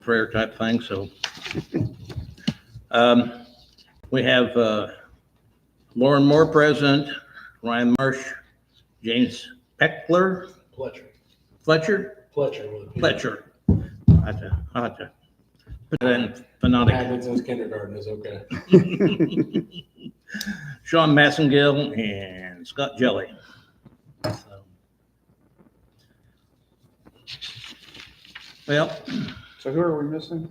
prayer type thing, so. We have Lauren Moore present, Ryan Marsh, James Peckler, Fletcher, Fletcher. I had to put that in phonetic. Happened since kindergarten is okay. Sean Massengill and Scott Jelly. Well, So who are we missing?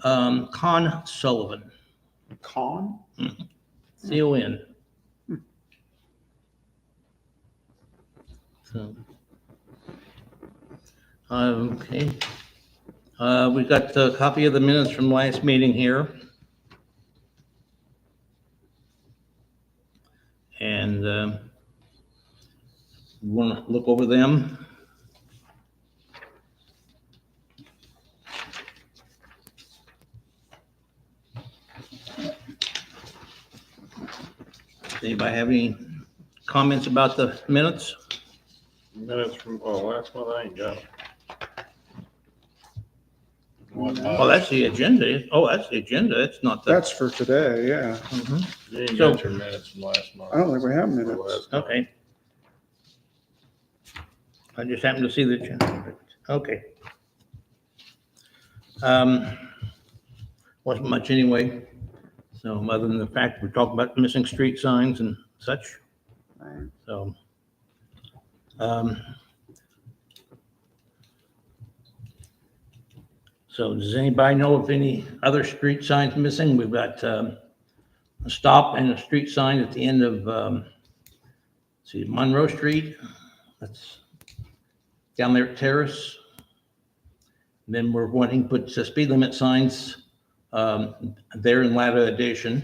Con Sullivan, Con? C-O-N. So, okay. We've got a copy of the minutes from last meeting here. And want to look over them. Anybody have any comments about the minutes? Minutes from, last month, I ain't got it. Oh, that's the agenda. Oh, that's the agenda. That's not the. That's for today, yeah. Mhm. You ain't So- got your minutes from last month. I don't think we have minutes. Last month. Okay. I just happened to see the agenda. Okay. Wasn't much anyway. So other than the fact we're talking about missing street signs and such. Right. So, so does anybody know of any other street signs missing? We've got a stop and a street sign at the end of, see, Monroe Street. That's down there at Terrace. Then we're wanting to put speed limit signs there in Latta Addition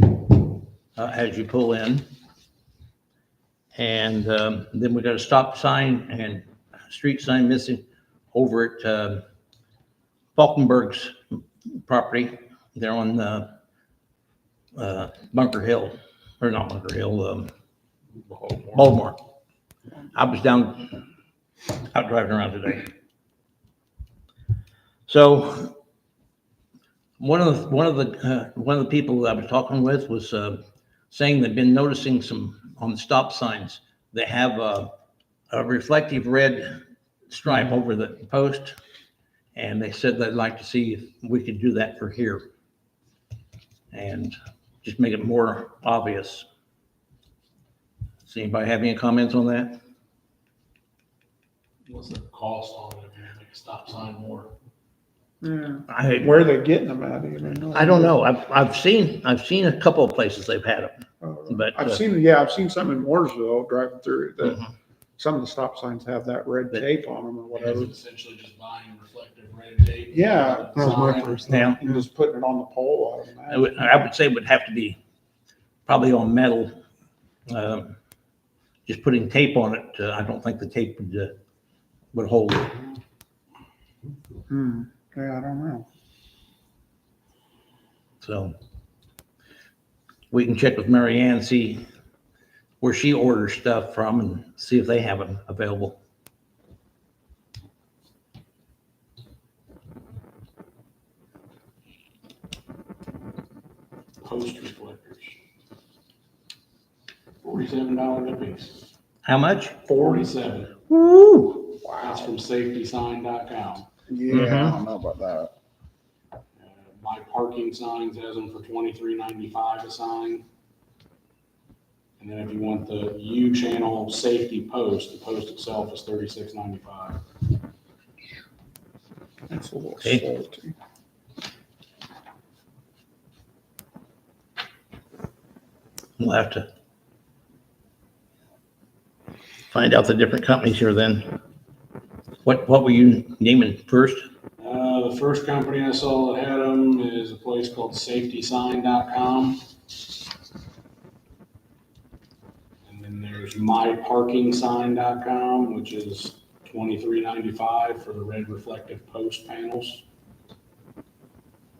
as you pull in. And then we got a stop sign and street sign missing over at Falkenberg's property. They're on Bunker Hill, or not Bunker Hill, Baltimore. I was out driving around today. So one of the people that I was talking with was saying they've been noticing some on the stop signs. They have a reflective red stripe over the post, and they said they'd like to see if we could do that for here and just make it more obvious. Does anybody have any comments on that? What's the cost on it if you make a stop sign more? Yeah. Where are they getting them at? Even? I don't know. I've seen a couple of places they've had them, but I've seen some in Mooresville driving through that. Mhm. Some of the stop signs have that red tape on them or whatever. It's essentially just buying reflective red tape. Yeah. That was my Sign. first Yeah. thought. And just putting it on the pole. I would say it would have to be probably on metal. Just putting tape on it, I don't think the tape would hold it. Yeah, I don't know. So we can check with Mary Ann, see where she orders stuff from and see if they have them available. Post reflectors. $47 a piece. How much? 47. Woo! That's from safetysign.com. Yeah, I don't know about that. My parking signs has them for $23.95 a sign. And then if you want the U-channel safety post, the post itself is $36.95. That's a little Okay. salty. We'll have to find out the different companies here then. What were you naming first? The first company I saw that had them is a place called safetysign.com. And then there's myparkingsign.com, which is $23.95 for the red reflective post panels.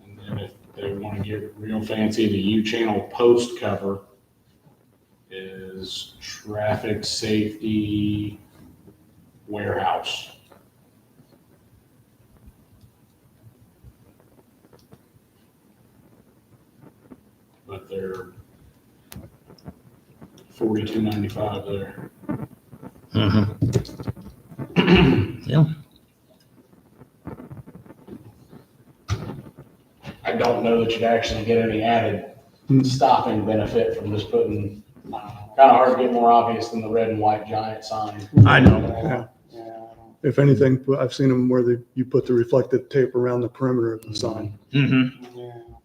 And then if they want to get real fancy, the U-channel post cover is Traffic Safety Warehouse. but they're $42.95 there. Yeah. I don't know that you'd actually get any added stopping benefit from just putting, kind of hard to get more obvious than the red and white giant sign. I know. Yeah. Yeah, I don't- If anything, I've seen them where you put the reflective tape around the perimeter of the sign.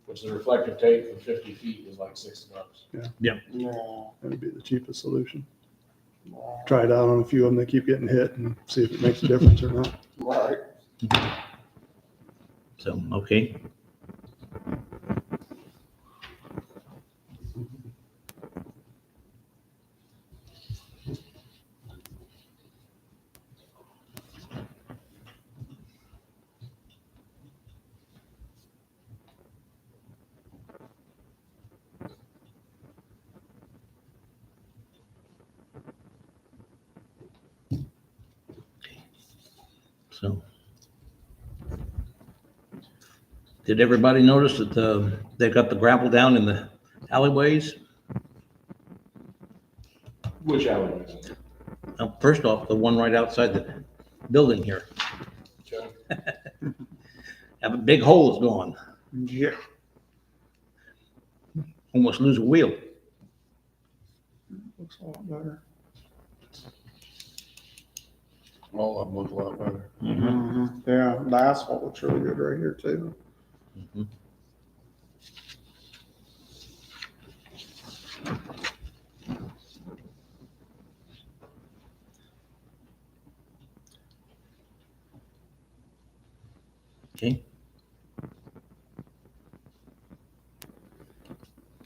Which the reflective tape for 50 feet is like $60. That'd be the cheapest solution. Try it out on a few of them. They keep getting hit and see if it makes a difference or not. Right. So, okay. So, did everybody notice that they got the gravel down in the alleyways? Which alleyway? First off, the one right outside the building here. Okay. Have a big hole is gone. Yeah. Almost lose a wheel. Looks a lot better. All of them look a lot better. Yeah, the asphalt looks really good right here too. Mhm. Okay.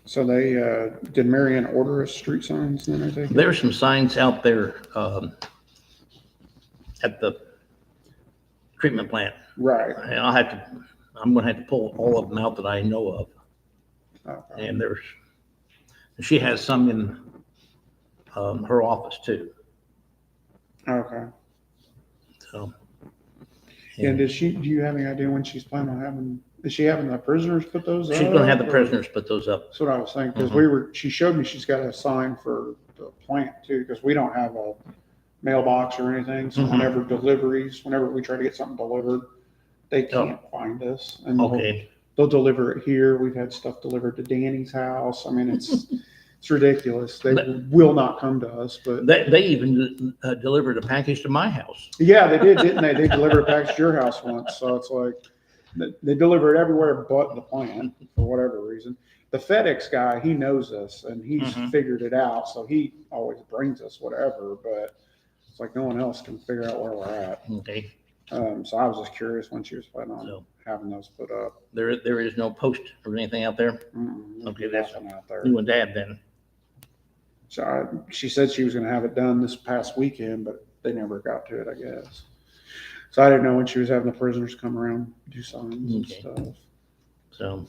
So they, did Marianne order us street signs then, I think? There's some signs out there at the treatment plant. Right. And I'm gonna have to pull all of them out that I know of. Okay. And she has some in her office too. Okay. So. And do you have any idea when she's planning on is she having the prisoners put those up? She's gonna have the or- prisoners put those up. That's what I was thinking, because she showed me she's got a sign for the plant too, because we don't have a mailbox or anything. So Mhm. whenever we try to get something delivered, they can't find us. And Okay. they'll deliver it here. We've had stuff delivered to Danny's house. I mean, it's ridiculous. They will not come to us, but They even delivered a package to my house. yeah, they did, didn't they? They delivered a package to your house once. So it's like, they deliver it everywhere but the plant for whatever reason. The FedEx guy, he knows us and he's Mhm. figured it out. So he always brings us whatever, but it's like no one else can figure out where we're at. Okay. So I was just curious when she was planning on So having those put up. there is no post or anything out there. There's Okay, that's nothing out there. You and Dad then. So she said she was going to have it done this past weekend, but they never got to it, I guess. So I didn't know when she was having the prisoners come around, do signs and Okay. stuff. So.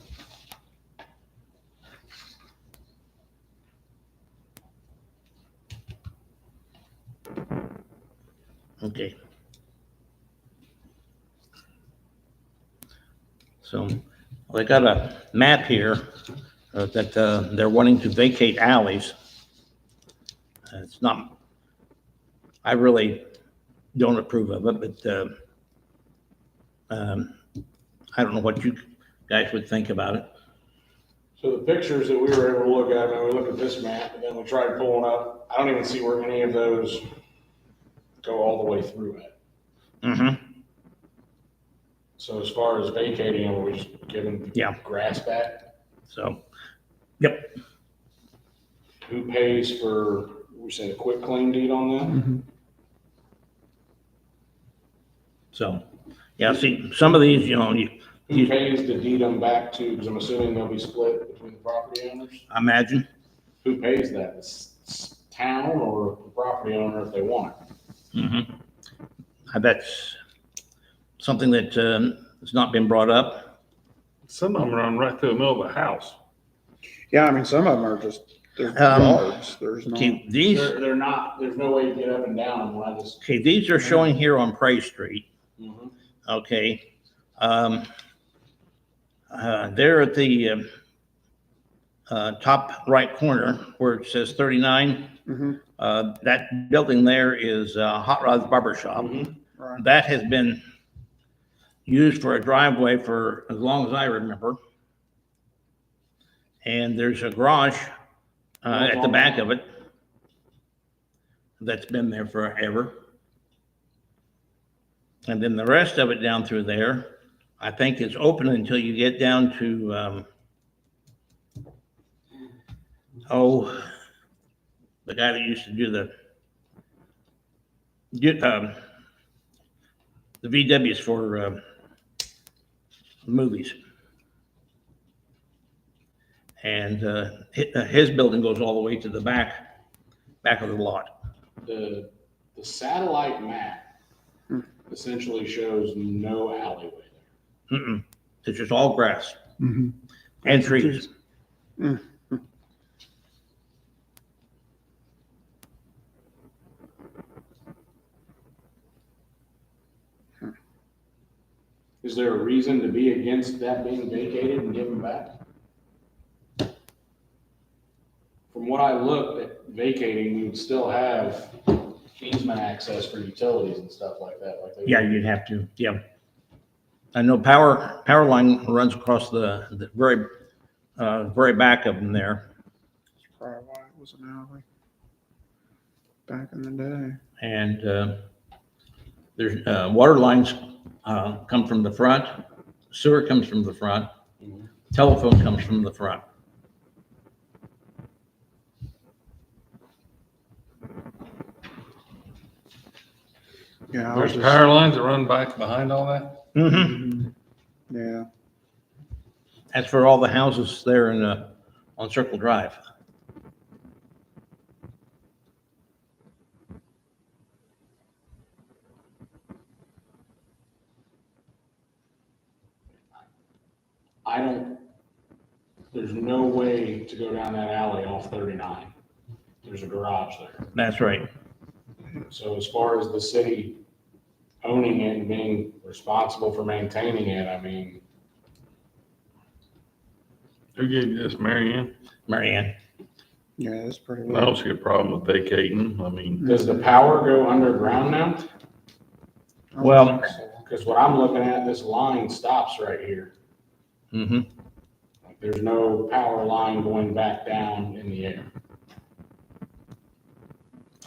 Okay. So I got a map here that they're wanting to vacate alleys. It's not, I really don't approve of it, but I don't know what you guys would think about it. So the pictures that we were able to look at, and we looked at this map, and then we tried pulling up, I don't even see where any of those go all the way through it. Mm-hmm. So as far as vacating, are we just giving Yeah. grass back? So, yep. Who pays for, we said a quick claim deed on that? So, yeah, see, some of these, Who pays to deed them back to, because I'm assuming they'll be split between the property owners? I imagine. Who pays that? The town or the property owner if they want it? Mm-hmm. That's something that has not been brought up. Some of them run right through the middle of the house. Yeah, I mean, some of them are just, they're Um, yards. There's no. Okay, these, They're not, there's no way to get up and down when I just. okay, these are showing here on Prey Street. Mhm. Okay. They're at the top right corner where it says 39. Mhm. That building there is Hot Rod's Barber Shop. Right. That has been used for a driveway for as long as I remember. And there's a garage at the back of it that's been there forever. And then the rest of it down through there, I think is open until you get down to, the guy that used to do the VWs for movies. And his building goes all the way to the back of the lot. The satellite map essentially shows no alleyway there. Mm-mm. It's just all grass Mhm. and trees. Is there a reason to be against that being vacated and given back? From what I looked at vacating, we would still have easement access for utilities and stuff like that. Yeah, you'd have to, yeah. I know power line runs across the very back of them there. That's probably why it was an alley back in the day. And there's water lines come from the front, sewer comes from the front, telephone comes from the front. Yeah. I There's was power lines that run back behind all that? Mhm. Yeah. That's for all the houses there on Circle Drive. There's no way to go down that alley off 39. There's a garage there. That's right. So as far as the city owning it and being responsible for maintaining it, I mean, Who gave you this, Mary Ann? Marianne. Yeah, that's pretty I don't see a problem with vacating. I mean, does the power go underground now? Well- Because what I'm looking at, this line stops right here. Mm-hmm. Like, there's no power line going back down in the air.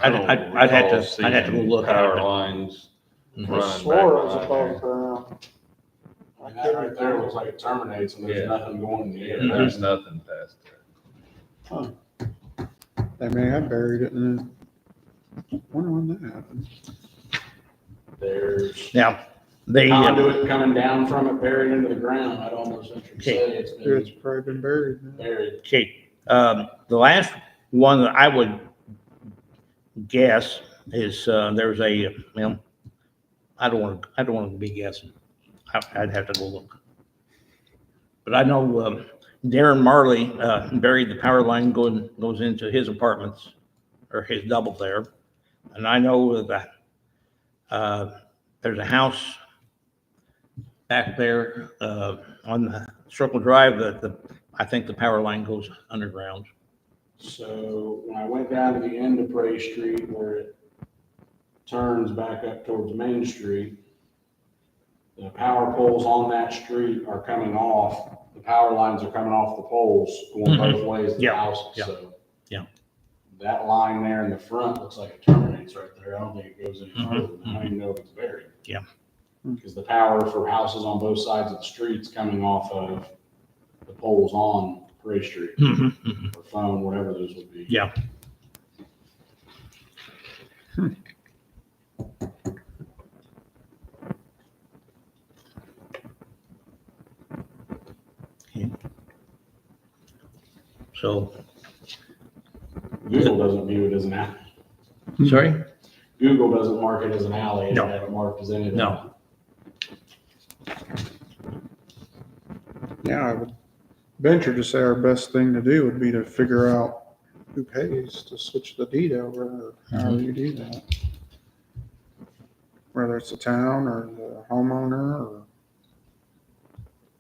I don't I'd have to- recall I'd have to go seeing look at power it. lines Mhm. running swore it was back above behind ground. I mean, that right there looks like it terminates and there's Yeah. nothing going in the there. air. There's nothing past there. They may have buried it in the, wonder when that happened. There's Now, they, conduit coming down from it buried into the ground. I'd almost venture to say it's It's been probably been buried now. buried. okay, the last one that I would guess is, there's a, well, I don't want to be guessing. I'd have to go look. But I know, Darren Marley, buried the power line goes into his apartments or his double there. And I know that, there's a house back there, on the Circle Drive that I think the power line goes underground. So when I went down to the end of Prairie Street where it turns back up towards Main Street, the power poles on that street are coming off. The power lines are coming off the poles going both ways to the Yeah, houses. yeah, So yeah. that line there in the front looks like it terminates right there. I don't think it goes any Mhm, further. I don't even know if it's buried. Yeah. Because the power for houses on both sides of the street's coming off of the poles on Prairie Street Mhm, mhm. or phone, whatever those would be. Yeah. Okay. So, Google doesn't view it as an alley. sorry? Google doesn't mark it as an alley. It No. have it marked as anything. No. Yeah, I would venture to say our best thing to do would be to figure out who pays to switch the deed over, or however you do that. Whether it's the town or the homeowner, or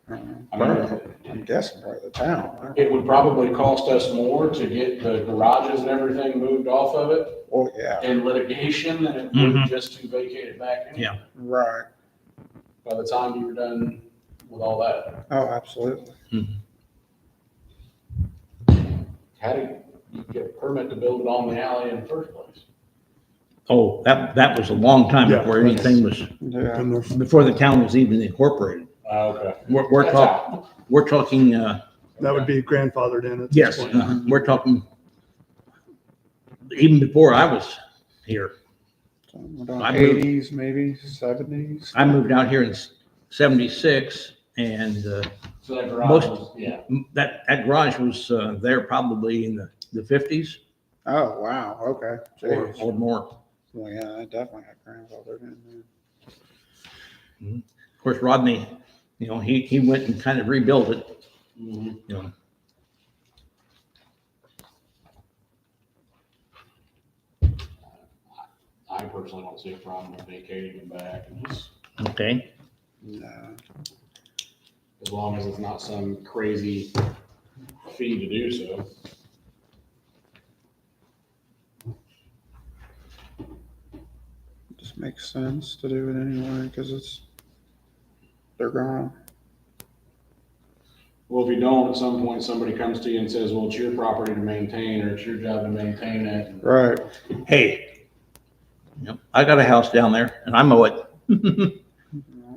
I'm guessing probably the town. It would probably cost us more to get the garages and everything moved off of it Oh, yeah, in litigation than it would Mhm. just to vacate it back in. Yeah. right. By the time you were done with all that. Oh, absolutely. How do you get a permit to build it on the alley in the first place? Oh, that was a long time Yeah, before that's- anything was, Yeah, And they're before the town was even incorporated. Okay. We're That's talking, out. we're talking, that would be grandfathered in at this yes, point. we're talking even before I was here. so we're doing I moved- 80s, maybe 70s. I moved out here in 76 and So that garage Most- was, yeah. that garage was there probably in the 50s Oh, wow, okay. or Jeez. more. Well, yeah, I definitely had grandfather in there. Of course, Rodney, he went and kind of rebuilt it, Mhm. you know. I personally don't see a problem with vacating it back and just, Okay, No. as long as it's not some crazy fee to do so. Just makes sense to do it anyway, because they're gone. Well, if you don't, at some point, somebody comes to you and says, well, it's your property to maintain, or it's your job to maintain it. And Right. hey, I got a house down there and I mow it.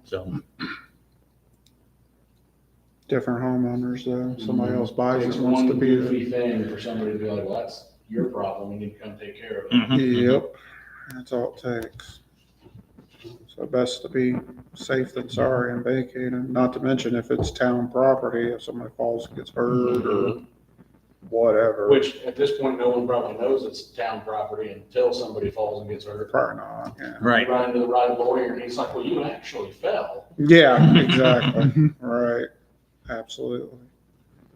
So, Different homeowners though. Somebody else buys Takes it, wants one to be goofy there. thing for somebody to be like, well, that's your problem, you need to come take care of it. mhm. Yep, that's all it takes. So best to be safe than sorry and vacate them, not to mention if it's town property, if somebody falls and gets hurt or whatever. Which, at this point, no one probably knows it's town property until somebody falls and gets hurt. Probably not, yeah. Right. Run into the right lawyer, and he's like, well, you actually fell. Yeah, exactly, right, absolutely.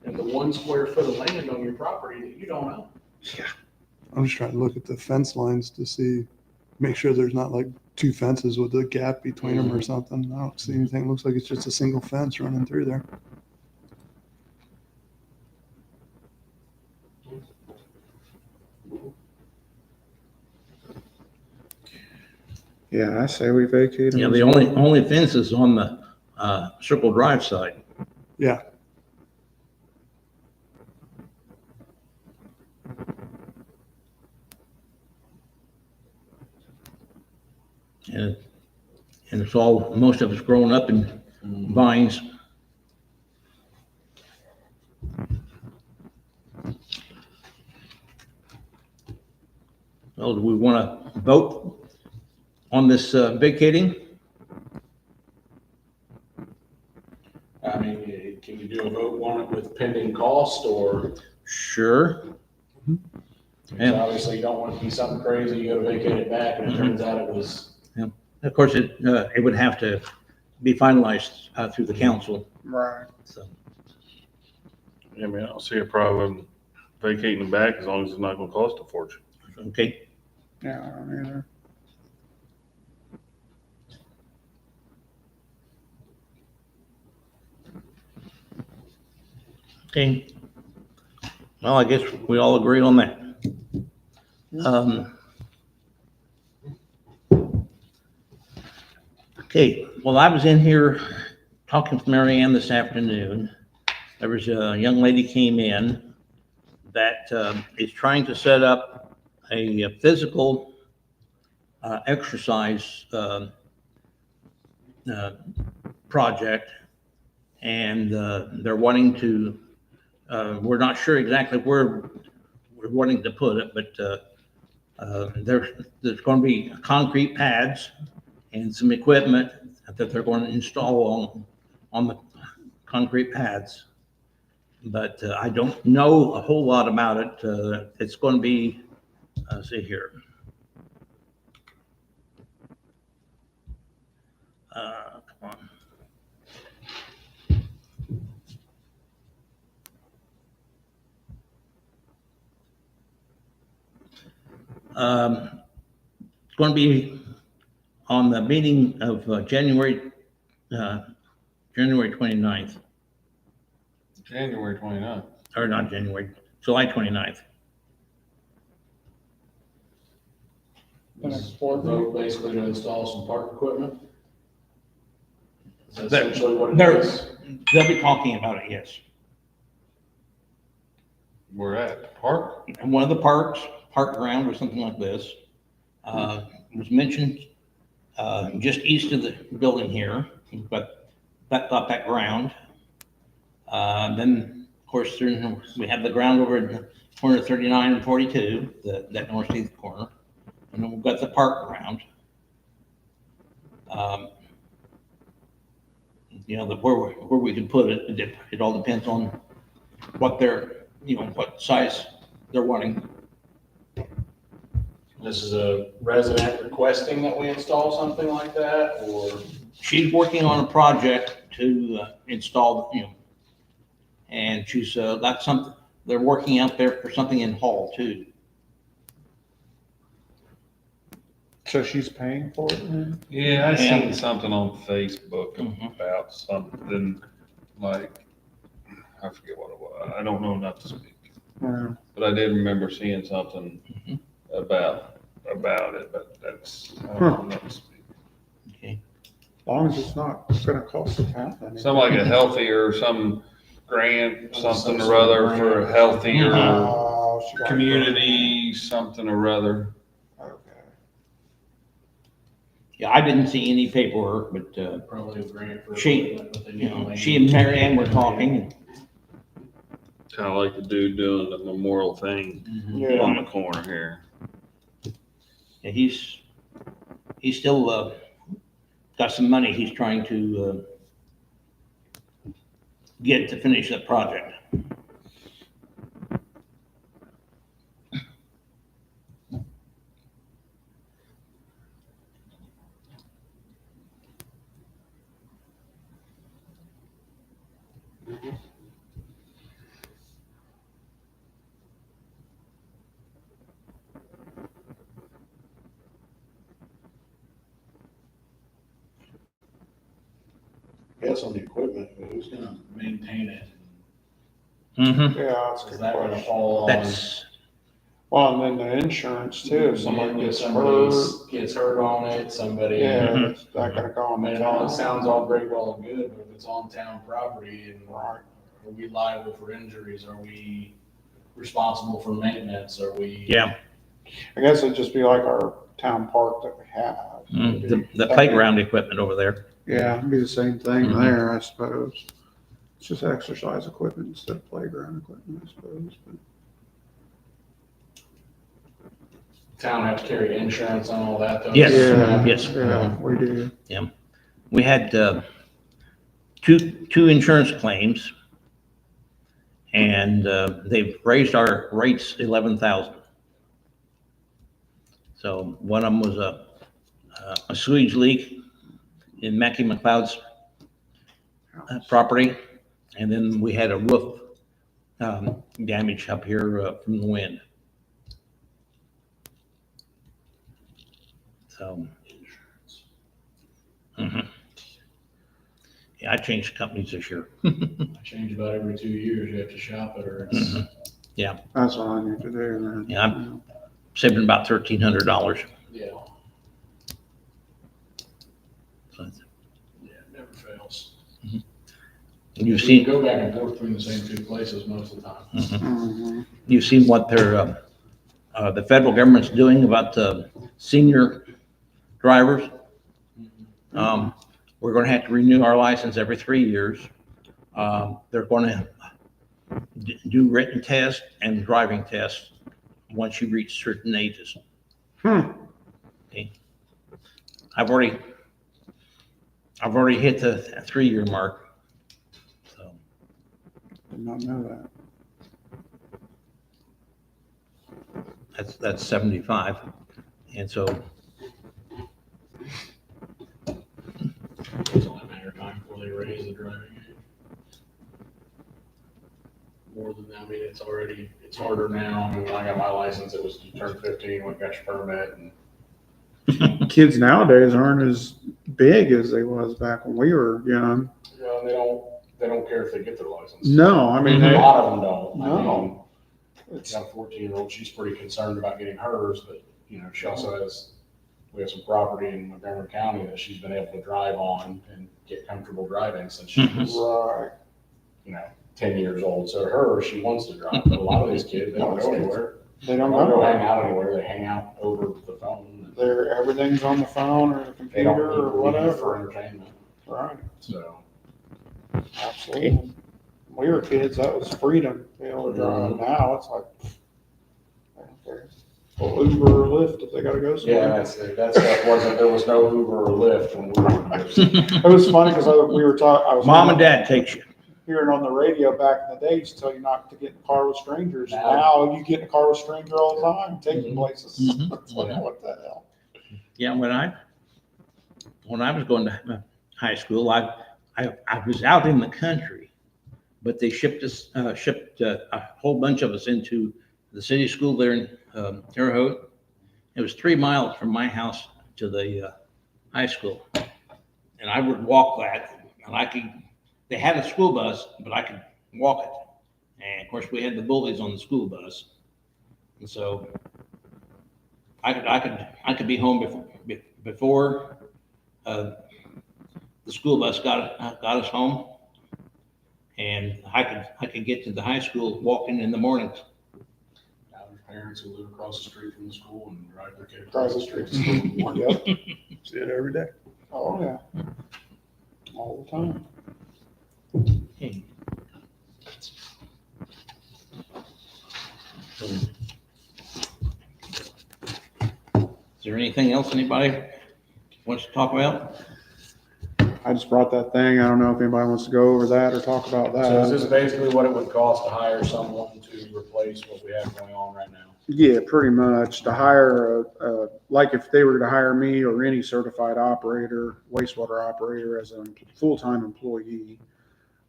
And the 1 square foot of land on your property that you don't own. I'm just trying to look at the fence lines to see, make sure there's not like 2 fences with a gap between them or something. I don't see anything. It looks like it's just a single fence running through there. Yeah, I say we vacate them. Yeah, the only fence is on the Circle Drive side. Yeah, And it's all, most of it's grown up in vines. Well, do we want to vote on this vacating? I mean, can you do a vote on it with pending cost, or, Sure. because obviously you don't want it to be something crazy, you gotta vacate it back, and it turns out it was, Of course, it would have to be finalized through the council, Right, so. I mean, I don't see a problem vacating it back as long as it's not gonna cost a fortune. Okay, yeah, I don't either. okay. Well, I guess we all agree on that. Okay, well, I was in here talking with Mary Ann this afternoon. There was a young lady came in that is trying to set up a physical exercise project. And they're wanting to, we're not sure exactly where we're wanting to put it, but there's going to be concrete pads and some equipment that they're going to install on the concrete pads. But I don't know a whole lot about it. It's going to be, let's see here. Come on. It's going to be on the meeting of January 29th. January 29th. or not January, July 29th. The next Is board vote basically to install some park equipment? Is that That- essentially what it there- is? They'll be talking about it, yes. We're at the park. And one of the parks, park ground or something like this, was mentioned, just east of the building here, but got that ground. Then, of course, we have the ground over in corner 39 and 42, that northeast corner. And then we've got the park ground. You know, where we can put it, it all depends on what what size they're wanting. This is a resident requesting that we install something like that, or? She's working on a project to install, and she's got something, they're working out there for something in Hall too. So she's paying for it then? Yeah, I Yeah. seen something on Facebook Mhm. about something like, I forget what it was. I don't know enough to speak. Yeah. But I did remember seeing something Mhm. about it, but I don't know enough to speak. Okay. As long as it's not gonna cost the town anything. Some like a healthier, some grant, something Some or other sort of for a grant. healthier Oh, she got it. community, something or other. Okay. Yeah, I didn't see any paperwork, but Probably a grant for. She- equipment, but they need to she and Mary Ann were talking. Kind of like the dude doing the memorial thing on Yeah, the corner here. And he's still got some money he's trying to get to finish that project. Guess on the equipment, but who's gonna maintain it? Mm-hmm. yeah, that's a Is good that gonna question. fall on? That's, Well, and then the insurance too, if somebody If gets somebody hurt, gets hurt on it, somebody. yeah, is that gonna go I on mean, the it all, town? it sounds all great, well and good, but if it's on town property and Right. are we liable for injuries? Are we responsible for maintenance? Are we? yeah, I guess it'd just be like our town park that we have. the playground equipment over there. Yeah, it'd be the same thing Mhm. there, I suppose. It's just exercise equipment instead of playground equipment, I suppose, but. Town have to carry insurance on all that though? Yes. Yeah, Yes. Yeah, we do. We had two insurance claims, and they've raised our rates 11,000. So one of them was a sewage leak in Mackie McLeod's property, and then we had a roof damage up here from the wind. So. Mhm. Yeah, I changed companies this year. I change about every 2 years, you have to shop it or it's. That's what I need to do, man. Yeah, I'm saving about $1,300. Yeah, So it's- yeah, it never fails. You've We seen, go back and forth between the same two places most of the time. Mhm. you've seen what the federal government's doing about senior drivers. We're going to have to renew our license every 3 years. They're going to do written tests and driving tests once you reach certain ages. Hmm. I've already hit the 3-year mark. So, Did not know that. that's 75. And so, It's only a matter of time before they raise the driving age. More than that, I mean, it's harder now. I mean, when I got my license, it was you turn 15, when you got your permit and. Kids nowadays aren't as big as they was back when we were young. Well, they don't care if they get their license. No, I mean, A they, lot of them don't. I No. mean, it's, got a 14-year-old, she's pretty concerned about getting hers, but, she also has, we have some property in Montgomery County that she's been able to drive on and get comfortable driving since she was, right. 10 years old. So her, she wants to drive, but a lot of these kids, they don't go anywhere. They They don't don't go know. hang out anywhere, they hang out over the phone. Everything's on the phone or the They computer don't or need for whatever. entertainment, Right, so. absolutely. When we were kids, that was freedom, be able to drive. Now it's like, I don't care. Well, Uber or Lyft if they gotta go somewhere. Yeah, that stuff wasn't, there was no Uber or Lyft when we were kids. It was funny because we were talking, I was. Mom and dad takes you. Hearing on the radio back in the day, used to tell you not to get in a car with strangers. Now- Now you get in a car with a stranger all the time, taking places. Mhm. It's like, what the hell? Yeah, when I was going to high school, I was out in the country, but they shipped a whole bunch of us into the city school there in Terre Haute. It was 3 miles from my house to the high school, and I would walk that, and they had a school bus, but I could walk it. And of course, we had the bullies on the school bus, and so I could be home before the school bus got us home, and I could get to the high school walking in the mornings. Now there's parents who live across the street from the school and drive their kid across the street to school in the morning. Yep. See it every day. Oh, yeah. All the time. Is there anything else anybody wants to talk about? I just brought that thing. I don't know if anybody wants to go over that or talk about So is this that. basically what it would cost to hire someone to replace what we have going on right now? Yeah, pretty much. To hire like if they were to hire me or any certified operator, wastewater operator as a full-time employee,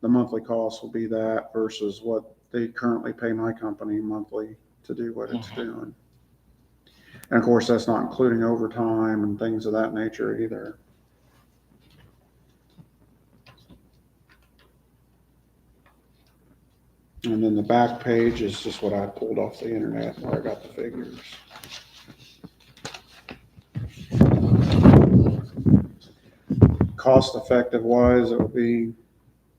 the monthly cost will be that versus what they currently pay my company monthly to do what it's doing. And of course, that's not including overtime and things of that nature either. And then the back page is just what I pulled off the internet where I got the figures. Cost effective wise, it would be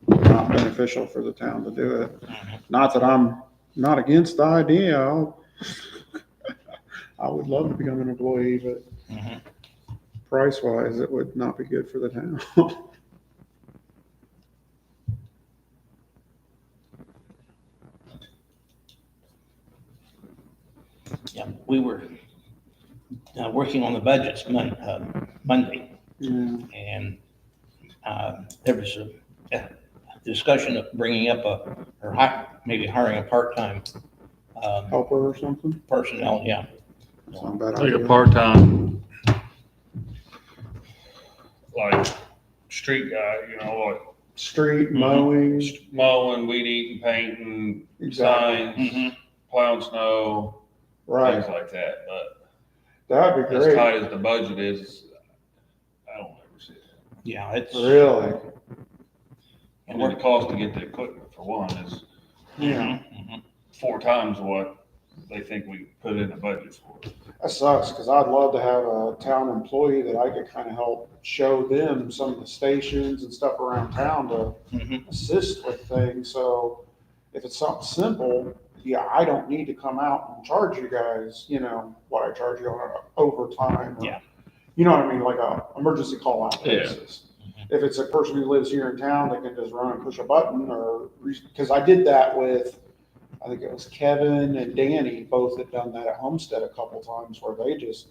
not beneficial for the town to do it. Not that I'm not against the idea. I would love to become an employee, but price wise, it would not be good for the town. Yeah, we were working on the budgets Monday, Yeah. and there was a discussion of bringing up maybe hiring a part-time Helper or something? personnel, yeah. That's not a bad Like a idea. part-time, like, street guy, like Street mowing. mowing, weed eating, painting, Exactly. signs, plowing snow, Right. things like that. But That'd be as great. tight as the budget is, I don't ever see it. Yeah, it's. Really? And then the cost to get the equipment for one is Yeah. 4 times what they think we put in the budget for. That sucks, because I'd love to have a town employee that I could kind of help show them some of the stations and stuff around town to Mhm. assist with things. So if it's something simple, yeah, I don't need to come out and charge you guys, what I charge you on overtime. Or, Yeah. You know what I mean? Like a emergency call out Yeah. basis. If it's a person who lives here in town, they can just run and push a button because I did that with, I think it was Kevin and Danny, both had done that at Homestead a couple times where they just,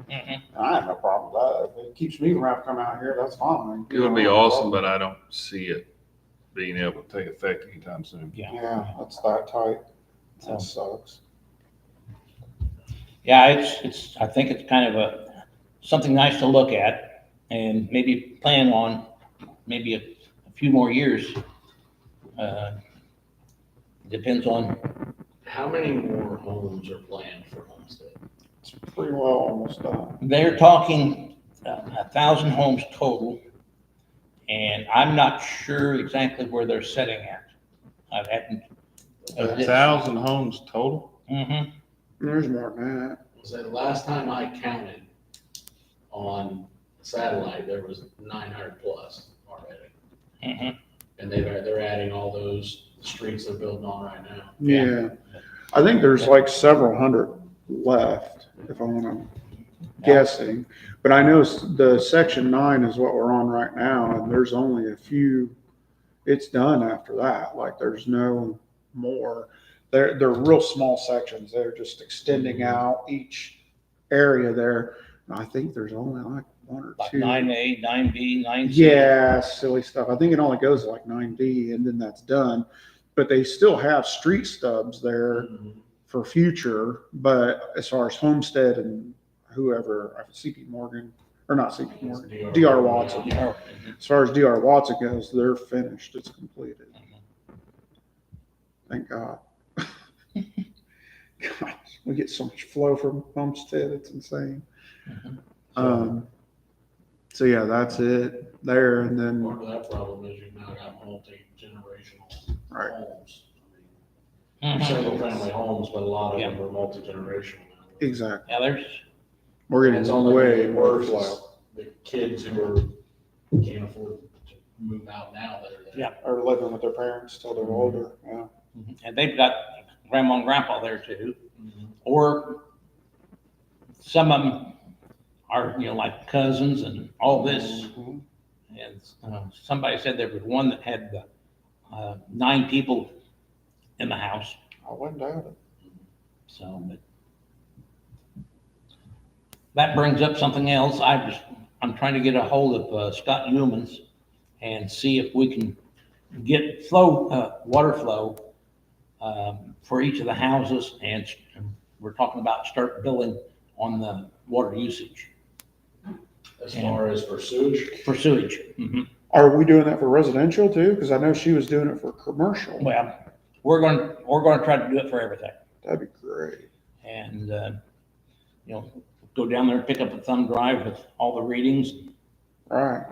Mhm. I have no problem with that. If it keeps me from having to come out here, that's fine. It would be awesome, but I don't see it being able to take effect anytime soon. Yeah, that's that tight. So, That sucks. yeah, it's, I think it's kind of something nice to look at and maybe plan on maybe a few more years. Depends on, How many more homes are planned for Homestead? It's pretty well almost done. they're talking 1,000 homes total. And I'm not sure exactly where they're setting at. I haven't. 1,000 homes total? Mm-hmm. There's more than that. Was that last time I counted on satellite, there was 900 plus already. Mm-hmm. And they're adding all those streets they're building on right now. Yeah. I think there's like several hundred left, if I'm guessing. But I know the section 9 is what we're on right now, and there's only a few. It's done after that. Like there's no more. They're real small sections. They're just extending out each area there. And I think there's only like one or Like two. 9A, 9B, 9C. Yeah, silly stuff. I think it only goes to like 9D and then that's done. But they still have street stubs there for future. But as far as Homestead and whoever, CP Morgan, or not CP Morgan, DR Watson. As far as DR Watson goes, they're finished. It's completed. Thank God. Gosh, we get so much flow from Homestead. It's insane. So yeah, that's it there. And then, Part of that problem is you've now got multi-generational right. homes. Mhm. Single family homes, but a lot of Yeah. them are multi-generational now. Exactly. Yeah, there's, We're And it's getting only way getting more worse flow. as the kids who can't afford to move out now that are there. Yeah. Or living with their parents till they're older. Yeah. and they've got grandma and grandpa there too. Mhm. Or some of them are, like cousins and all this. Mhm. And somebody said there was one that had 9 people in the house. I wouldn't doubt it. So, but that brings up something else. I'm trying to get a hold of Scott Humans and see if we can get water flow for each of the houses. And we're talking about start billing on the water usage As far as for sewage, for sewage. Mhm. Are we doing that for residential too? Because I know she was doing it for commercial. Well, we're going to try to do it for everything. That'd be great. And, go down there and pick up a thumb drive with all the readings. Right.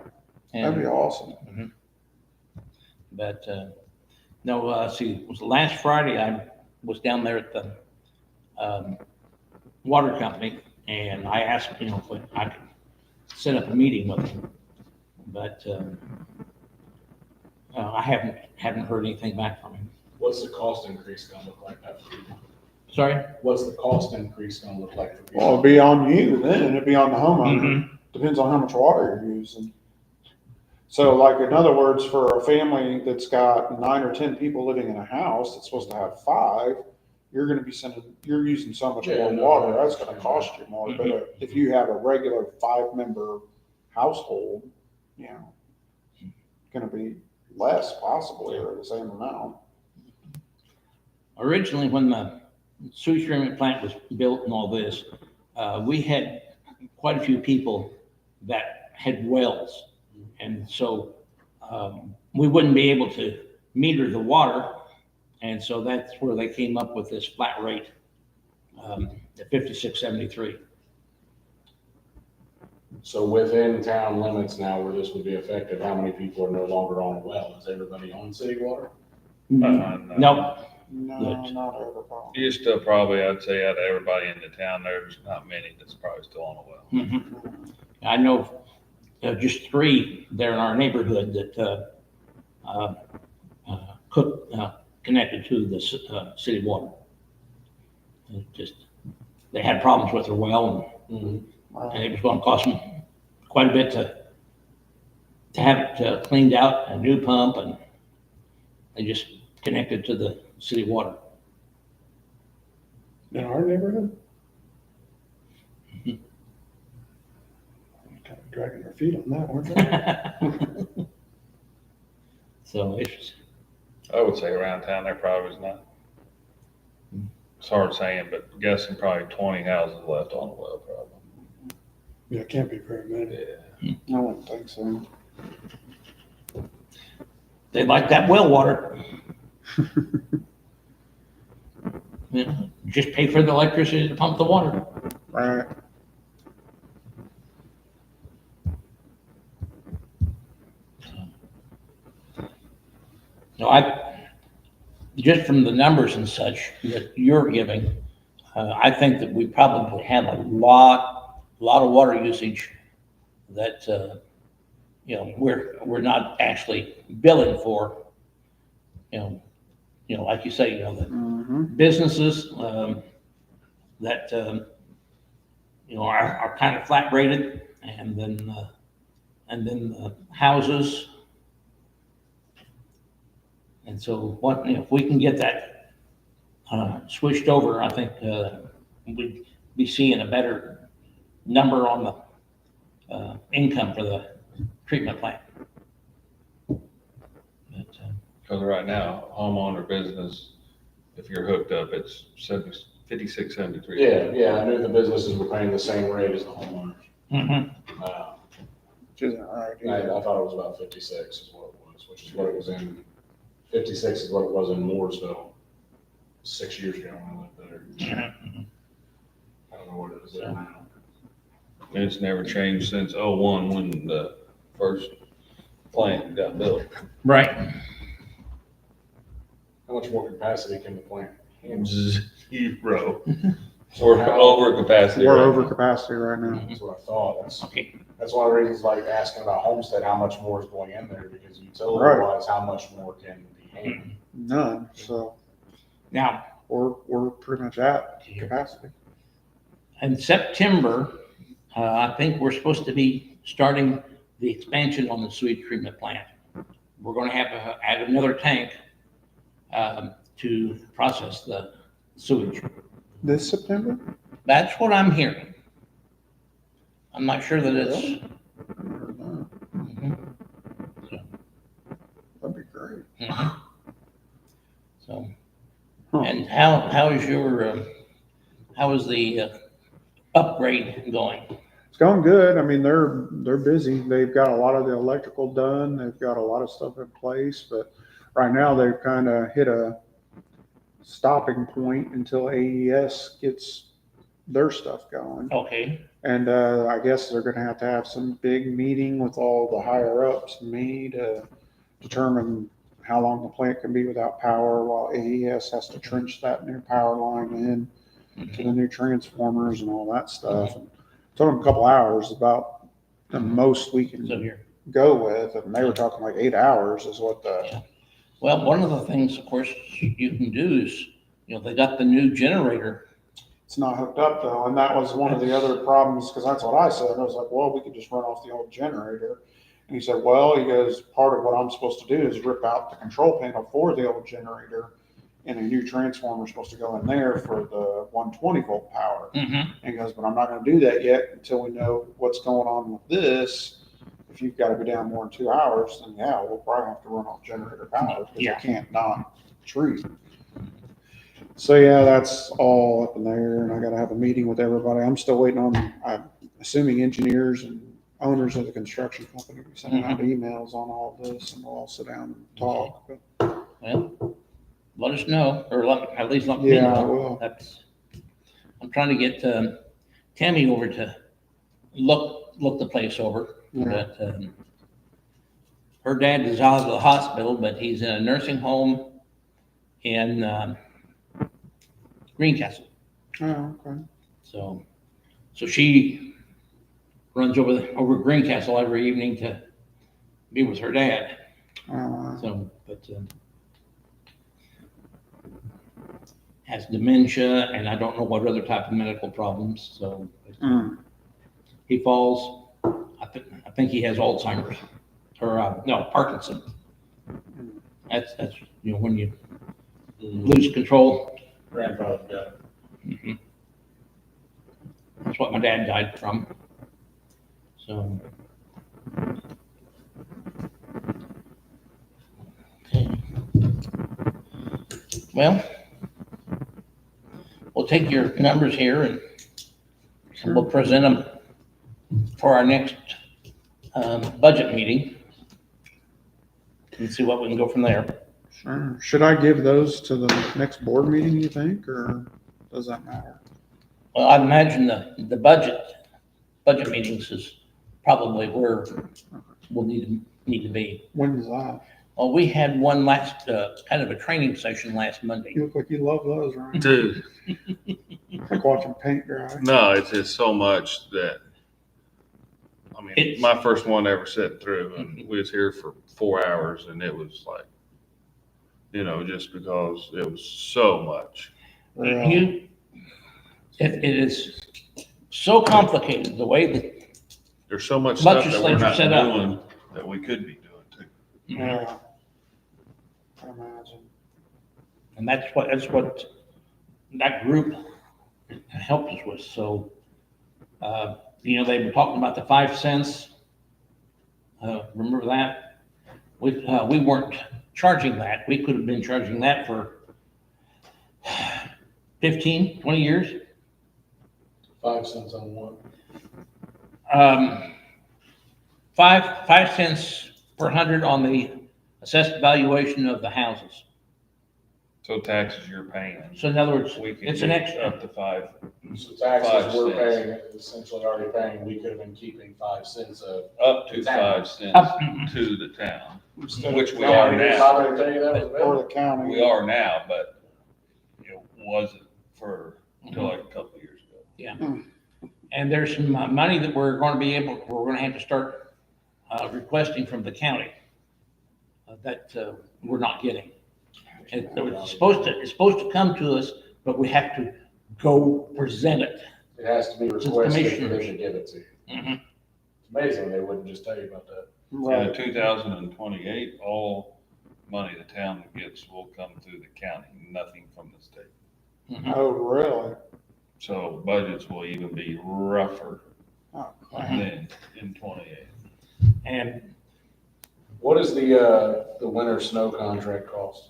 That'd be And, awesome. but, no, see, it was last Friday, I was down there at the, water company and I asked, if I could set up a meeting with them. But, I haven't heard anything back from him. what's the cost increase gonna look like after you? Sorry? What's the cost increase gonna look like for Well, it'd people? be on you then, and it'd be on the homeowner. Mhm. Depends on how much water you're using. So like, in other words, for a family that's got 9 or 10 people living in a house that's supposed to have 5, you're using so much Yeah, more no, water, I that's gonna cost you more. But Mhm. if you have a regular 5-member household, gonna be less possibly, or the same amount. Originally, when the sewage treatment plant was built and all this, we had quite a few people that had wells. And so we wouldn't be able to meter the water. And so that's where they came up with this flat rate, at $56.73. So within town limits now where this would be effective, how many people are no longer on a well? Is everybody on city water? Nope. No, Good. not overall. You still probably, I'd say out of everybody in the town, there's not many that's probably still on a well. Mhm. I know just 3 there in our neighborhood that connected to the city water. They had problems with their well, and it was going to cost them quite a bit to have it cleaned out, a new pump, and they just connected to the city water. In our neighborhood? Kind of dragging our feet on that, weren't they? So it's, I would say around town, there probably is not. It's hard saying, but guessing probably 20 houses left on the well, probably. Yeah, it can't be very many. Yeah. I wouldn't think so. they like that well water. Yeah, just pay for the electricity to pump the water. Right. No, just from the numbers and such that you're giving, I think that we probably have a lot of water usage that, we're not actually billing for. Like you say, the Mhm. businesses, that, are kind of flat rated, and then the houses. And so if we can get that, switched over, I think, we'd be seeing a better number on the, income for the treatment plant. But, Because right now, homeowner business, if you're hooked up, it's 5673. Yeah, I knew the businesses were paying the same rate as the homeowners. mhm. Which isn't right. I thought it was about 56 is what it was, which is what it was 56 is what it was in Mooresville 6 years ago when I lived there. I don't know what it is there now. It's never changed since '01 when the first plant got built. Right. How much more capacity can the plant handle? Zero. We're over capacity. We're right over now. capacity right now. That's what I thought. Okay. That's one of the reasons like asking about Homestead, how much more is going in there, because Right. utility-wise, how much more can be handled? None, so Now, we're pretty much at capacity. in September, I think we're supposed to be starting the expansion on the sewage treatment plant. We're going to have to add another tank, to process the sewage. This September? That's what I'm hearing. I'm not sure that it's. I don't know. Mhm. That'd be great. Mhm. So, Huh. and how is how is the, upgrade going? It's going good. I mean, they're busy. They've got a lot of the electrical done. They've got a lot of stuff in place, but right now they've kind of hit a stopping point until AES gets their stuff going. Okay. And I guess they're going to have some big meeting with all the higher ups and me to determine how long the plant can be without power while AES has to trench that new power line in to the new transformers and all that stuff. And took them a couple hours, about the most we So can here. go with, and they were talking like 8 hours is what the, Well, one of the things, of course, you can do is, they got the new generator. it's not hooked up though, and that was one of the other problems, because that's what I said. I was like, well, we could just run off the old generator. And he said, well, he goes, part of what I'm supposed to do is rip out the control panel for the old generator, and a new transformer is supposed to go in there for the 120 volt power. Mm-hmm. And he goes, but I'm not gonna do that yet until we know what's going on with this. If you've gotta be down more than 2 hours, then yeah, we'll probably have to run off generator power, because Yeah. you can't not treat. So yeah, that's all up in there, and I gotta have a meeting with everybody. I'm still waiting on, I'm assuming engineers and owners of the construction company will be sending out emails on all this, and we'll all sit down and talk. But Well, let us know, or at least let me yeah, I know. will. I'm trying to get, Tammy over to look the place over. Yeah. But, her dad is out of the hospital, but he's in a nursing home in, Greencastle. Oh, okay. So she runs over Greencastle every evening to be with her dad. So, but, has dementia, and I don't know what other type of medical problems, so. He falls, I think he has Alzheimer's, or, no, Parkinson. That's, when you lose control. Grandfather got Mhm. That's what my dad died from. So. Okay. Well, we'll take your numbers here and we'll present them for our next, budget meeting and see what we can go from there. Sure. Should I give those to the next board meeting, you think, or does that matter? Well, I imagine the budget meetings is probably where we'll need to be. When is that? Oh, we had one last, kind of a training session last Monday. You look like you love those, Ryan. Dude, Like watching paint dry. no, it's just so much that, I mean, It's- my first one ever sat through, and we was here for 4 hours, and it was like, just because it was so much. You, it is so complicated, the way that, There's so much stuff that we're Legislature not set up. doing that we could be doing too. Yeah. I imagine. and that's what that group helped us with, so, they were talking about the 5 cents. Remember that? We weren't charging that. We could have been charging that for 15, 20 years. 5 cents on one. 5 cents per 100 on the assessed valuation of the houses. So taxes you're paying. So in other words, We can it's an get extra. up to 5. So taxes 5 we're cents. paying, essentially already paying, we could have been keeping 5 cents of. Up to The town. 5 cents Up- to the town, Instead which of we are county, now. I'm gonna tell you that was Or better. the county. We are now, but it wasn't for, until like a couple of years ago. And there's some money that we're going to have to start requesting from the county that we're not getting. It's supposed to come to us, but we have to go present it. It has to be the requested for them commissioners. to give it to you. Mhm. It's amazing they wouldn't just tell you about that. And Right. in 2028, all money the town gets will come through the county, nothing from the state. Mhm. Oh, really? So budgets will even be rougher Oh, than in 28. And What does the winter snow contract cost?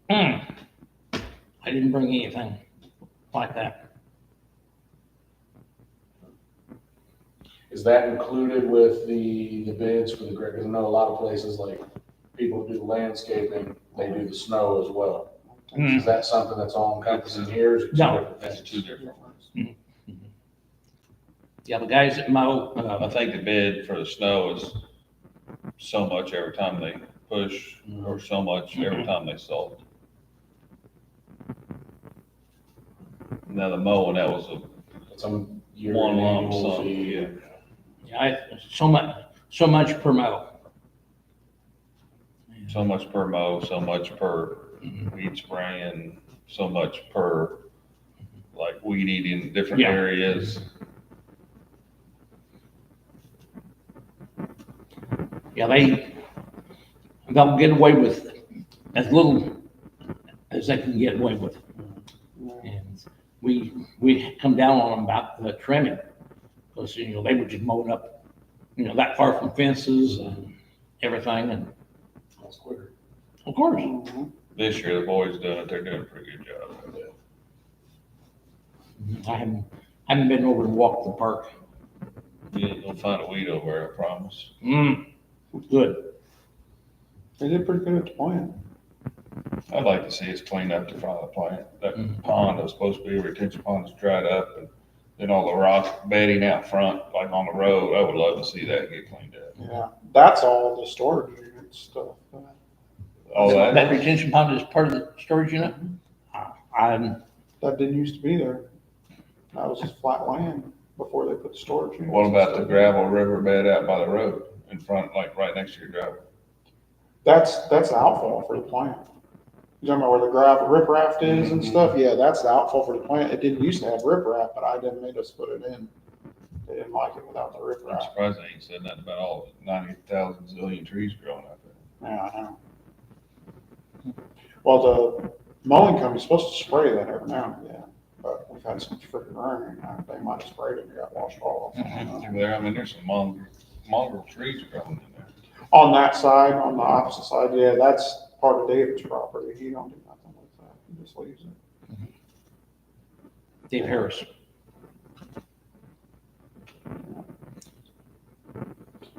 I didn't bring anything like that. Is that included with the bids for the grant? Because I know a lot of places, like, people who do the landscaping, they do the snow as well. Mm. Is that something that's all encompassing here? Is it two No. different That's things? 2 different ones. Yeah, the guys that mow, I think the bid for the snow is so much every time they push, or so much every time they salt. Now the mowing, that was Some year one lump annual sum, fee. yeah. so much per mow. So much per mow, so much per weed spraying, so much per like weed eating different Yeah. areas. Yeah, they'll get away with as little as they can get away with. And we come down on them about the trimming, because, they were just mowing up, that far from fences and everything, and That's quicker. of course. Mhm. This year, the boys doing it, they're doing a pretty good job. I haven't been over and walked the park. You ain't gonna find a weed over there, I promise. Good. They did pretty good at the plant. I'd like to see us clean up the front of the plant. That Mhm. pond that was supposed to be a retention pond is dried up, and then all the rock bedding out front, like on the road, I would love to see that get cleaned up. Yeah, that's all the storage unit stuff. All That that, retention pond is part of the storage unit? I'm, That didn't used to be there. That was just flat land before they put storage units. what and about the stuff. gravel riverbed out by the road in front, like right next to your driveway? That's the outfall for the plant. You talking about where the gravel riprap is and stuff? Yeah, that's the outfall for the plant. It didn't used to have riprap, but I didn't made us put it in. They didn't like it without the I'm riprap. surprised they ain't said nothing about all the 90,000 zillion trees growing up there. Yeah, I know. Well, the mowing company's supposed to spray that every now and again, but we've had some freaking rain. They might have sprayed it and got washed off. There, I mean, there's some mongrel trees growing in there. On that side, on the opposite side, yeah, that's part of David's property. He don't do nothing with that. He just leaves it. Dave Harris.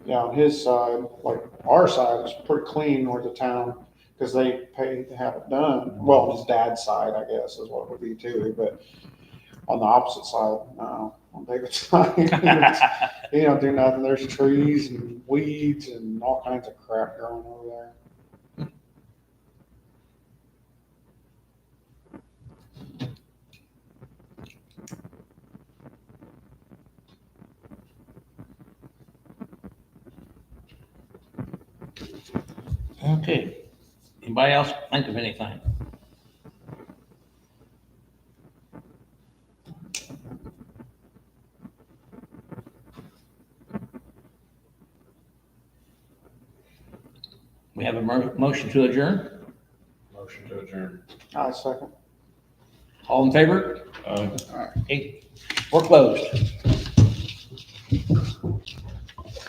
Yeah, on his side, like our side is pretty clean where the town, because they pay to have it done. Well, his dad's side, I guess, is what it would be too, but on the opposite side, no. on David's side. He don't do nothing. There's trees and weeds and all kinds of crap growing over there. Okay. Anybody else think of anything? We have a motion to adjourn. Motion to adjourn. I second. All in favor? Uh, Okay, we're closed.